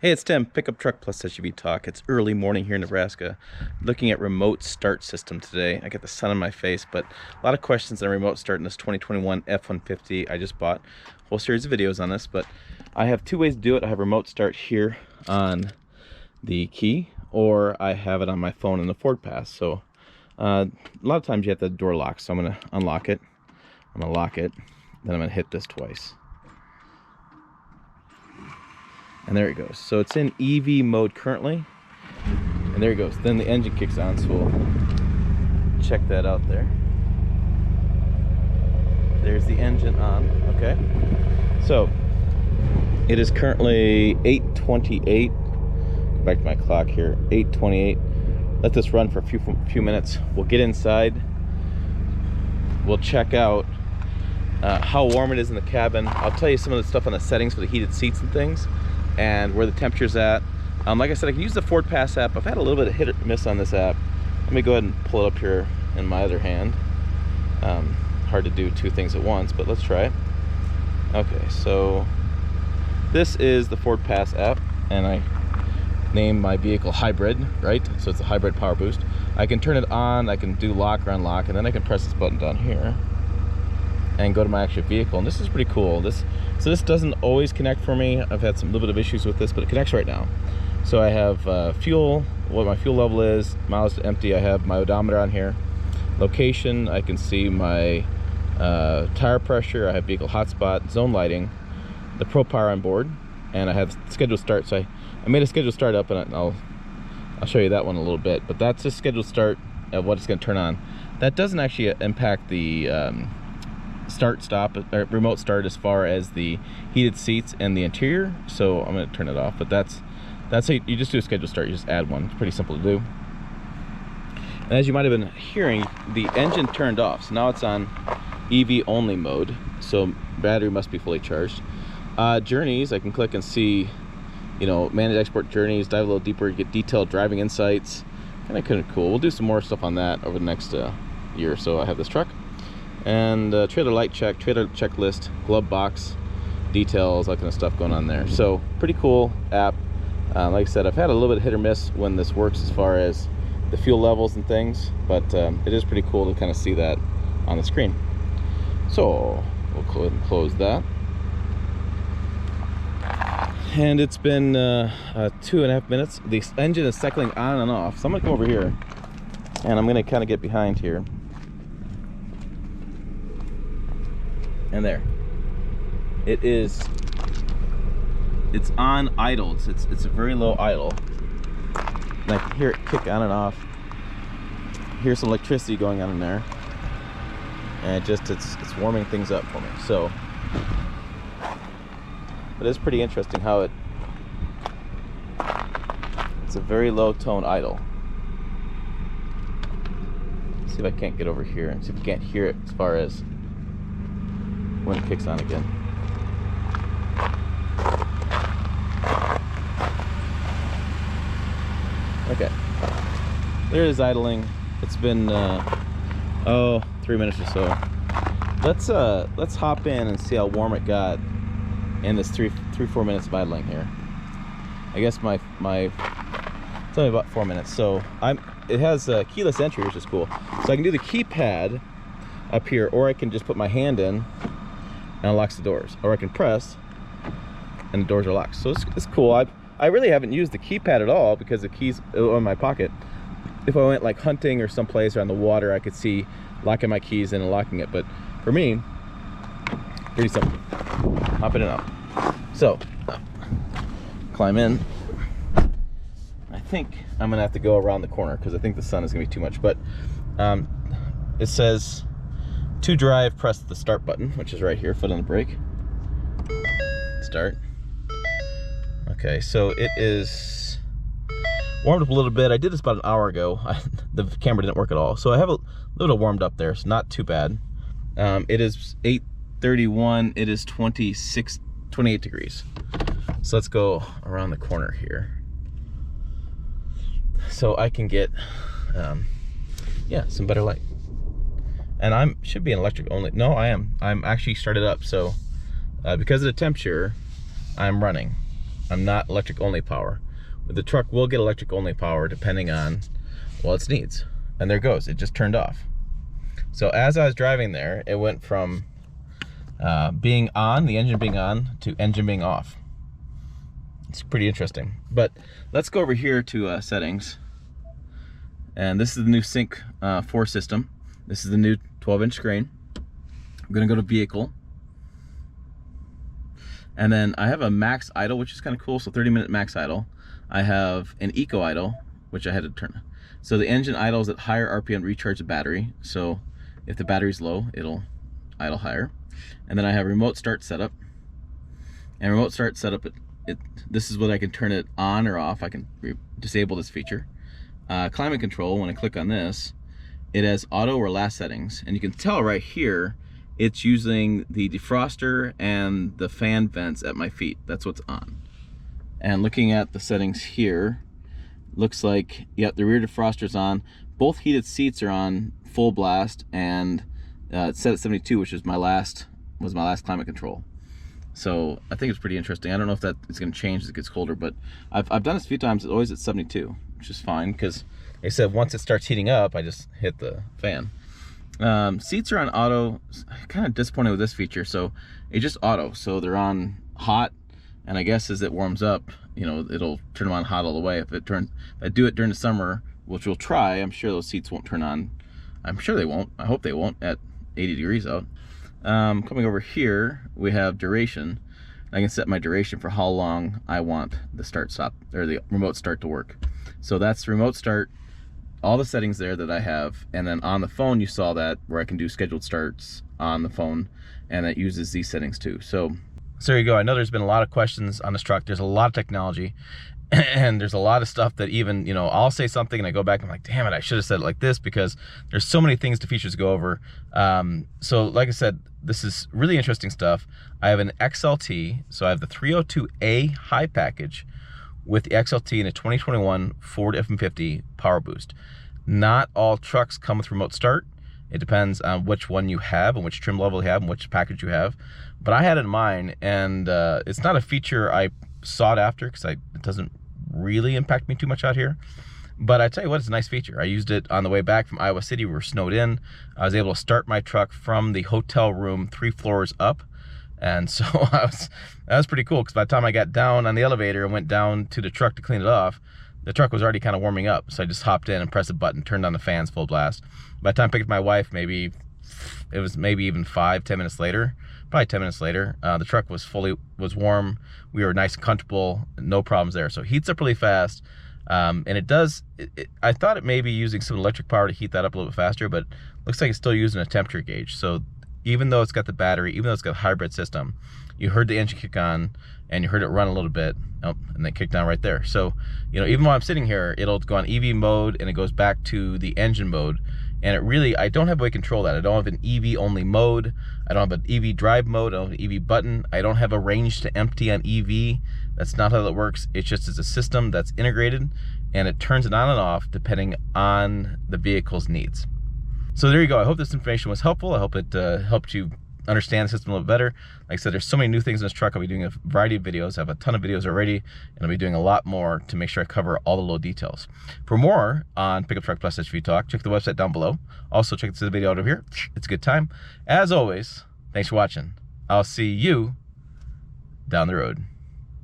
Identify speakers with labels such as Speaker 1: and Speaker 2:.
Speaker 1: Hey, it's Tim, Pickup Truck Plus SUV Talk. It's early morning here in Nebraska. Looking at remote start system today. I got the sun on my face, but a lot of questions on remote start in this 2021 F-150. I just bought a whole series of videos on this, but I have two ways to do it. I have remote start here on the key, or I have it on my phone in the Ford Pass. So a lot of times you have the door lock, so I'm going to unlock it. I'm going to lock it, then I'm going to hit this twice. And there it goes. So it's in EV mode currently. And there it goes. Then the engine kicks on, so we'll check that out there. There's the engine on, okay. So it is currently 8:28. Go back to my clock here, 8:28. Let this run for a few minutes. We'll get inside. We'll check out how warm it is in the cabin. I'll tell you some of the stuff on the settings for the heated seats and things, and where the temperature's at. Like I said, I can use the Ford Pass app. I've had a little bit of hit or miss on this app. Let me go ahead and pull it up here in my other hand. Hard to do two things at once, but let's try it. Okay, so this is the Ford Pass app, and I named my vehicle hybrid, right? So it's a hybrid Powerboost. I can turn it on, I can do lock or unlock, and then I can press this button down here and go to my actual vehicle. And this is pretty cool. So this doesn't always connect for me. I've had some little bit of issues with this, but it connects right now. So I have fuel, what my fuel level is, miles to empty. I have my odometer on here. Location, I can see my tire pressure. I have vehicle hotspot, zone lighting, the Pro Power on board, and I have scheduled start. So I made a scheduled start up, and I'll show you that one a little bit. But that's just scheduled start of what it's going to turn on. That doesn't actually impact the start stop or remote start as far as the heated seats and the interior, so I'm going to turn it off. But that's how you just do a scheduled start. You just add one. It's pretty simple to do. And as you might have been hearing, the engine turned off, so now it's on EV only mode, so battery must be fully charged. Journeys, I can click and see, you know, manage export journeys, dive a little deeper, get detailed driving insights. Kind of cool. We'll do some more stuff on that over the next year or so. I have this truck. And trailer light check, trailer checklist, glove box, details, that kind of stuff going on there. So pretty cool app. Like I said, I've had a little bit of hit or miss when this works as far as the fuel levels and things, but it is pretty cool to kind of see that on the screen. So we'll go ahead and close that. And it's been 2.5 minutes. The engine is cycling on and off. So I'm gonna come over here and I'm gonna kind of get behind here. And there it is. It's on idle. It's a very low idle, and I can hear it kick on and off. Here's some electricity going on in there, and it's warming things up for me. So it is pretty interesting how it's a very low tone idle. Let's see if I can't get over here and see if we can't hear it as far as when it kicks on again. Okay, there it is idling. It's been 3 minutes or so. Let's hop in and see how warm it got in this 4 minutes of idling here. I guess it's only about 4 minutes. So it has keyless entry, which is cool. So I can do the keypad up here, or I can just put my hand in and it locks the doors, or I can press and the doors are locked. So it's cool. I really haven't used the keypad at all because the keys are in my pocket. If I went like hunting or someplace or on the water, I could see locking my keys in and locking it. But for me, pretty simple. Hop in and out. So climb in. I think I'm gonna have to go around the corner because I think the sun is gonna be too much. But it says to drive, press the start button, which is right here, foot on the brake. Start. Okay, so it is warmed up a little bit. I did this about an hour ago. The camera didn't work at all. So I have a little warmed up there. It's not too bad. It is 8:31. It is 28 degrees. So let's go around the corner here. So I can get, yeah, some better light. And should be an electric only. No, I'm actually started up. So because of the temperature, I'm running. I'm not electric only power. But the truck will get electric only power depending on, well, its needs. And there it goes, it just turned off. So as I was driving there, it went from being on, the engine being on, to engine being off. It's pretty interesting. But let's go over here to settings. And this is the new Sync 4 system. This is the new 12-inch screen. I'm gonna go to vehicle. And then I have a max idle, which is kind of cool, so 30-minute max idle. I have an eco idle, which I had to turn. So the engine idles at higher RPM, recharge the battery. So if the battery's low, it'll idle higher. And then I have remote start setup. And remote start setup, this is what I can turn it on or off. I can disable this feature. Climate control, when I click on this, it has auto or last settings. And you can tell right here, it's using the defroster and the fan vents at my feet. That's what's on. And looking at the settings here, looks like, yep, the rear defroster's on. Both heated seats are on full blast, and it's set at 72, which is my last climate control. So I think it's pretty interesting. I don't know if that is going to change as it gets colder, but I've done this a few times. It's always at 72, which is fine, because they said once it starts heating up, I just hit the fan. Seats are on auto. I'm kind of disappointed with this feature. So it's just auto, so they're on hot, and I guess as it warms up, you know, it'll turn them on hot all the way. If I do it during the summer, which we'll try, I'm sure those seats won't turn on. I'm sure they won't. I hope they won't at 80 degrees out. Coming over here, we have duration. I can set my duration for how long I want the start stop or the remote start to work. So that's remote start, all the settings there that I have, and then on the phone you saw that where I can do scheduled starts on the phone, and it uses these settings too. So there you go. I know there's been a lot of questions on this truck. There's a lot of technology, and there's a lot of stuff that even, you know, I'll say something and I go back and I'm like, damn it, I should have said it like this, because there's so many things to features to go over. So like I said, this is really interesting stuff. I have an XLT, so I have the 302A high package with the XLT in a 2021 Ford F-150 Powerboost. Not all trucks come with remote start. It depends on which one you have and which trim level you have and which package you have. But I had it in mind, and it's not a feature I sought after because it doesn't really impact me too much out here. But I tell you what, it's a nice feature. I used it on the way back from Iowa City. We were snowed in. I was able to start my truck from the hotel room 3 floors up. And so that was pretty cool, because by the time I got down on the elevator and went down to the truck to clean it off, the truck was already kind of warming up. So I just hopped in and pressed a button, turned on the fans full blast. By the time I picked up my wife, it was maybe even 5-10 minutes later, probably 10 minutes later, the truck was warm. We were nice and comfortable, no problems there. So it heats up really fast. And it does, I thought it may be using some electric power to heat that up a little bit faster, but looks like it's still using a temperature gauge. So even though it's got the battery, even though it's got a hybrid system, you heard the engine kick on and you heard it run a little bit, and then kick down right there. So, you know, even while I'm sitting here, it'll go on EV mode and it goes back to the engine mode. And it really, I don't have a way to control that. I don't have an EV only mode. I don't have an EV drive mode. I don't have an EV button. I don't have a range to empty on EV. That's not how that works. It's just it's a system that's integrated, and it turns it on and off depending on the vehicle's needs. So there you go. I hope this information was helpful. I hope it helped you understand the system a little better. Like I said, there's so many new things in this truck. I'll be doing a variety of videos. I have a ton of videos already, and I'll be doing a lot more to make sure I cover all the little details. For more on Pickup Truck Plus SUV Talk, check the website down below. Also, check the video out over here. It's a good time. As always, thanks for watching. I'll see you down the road.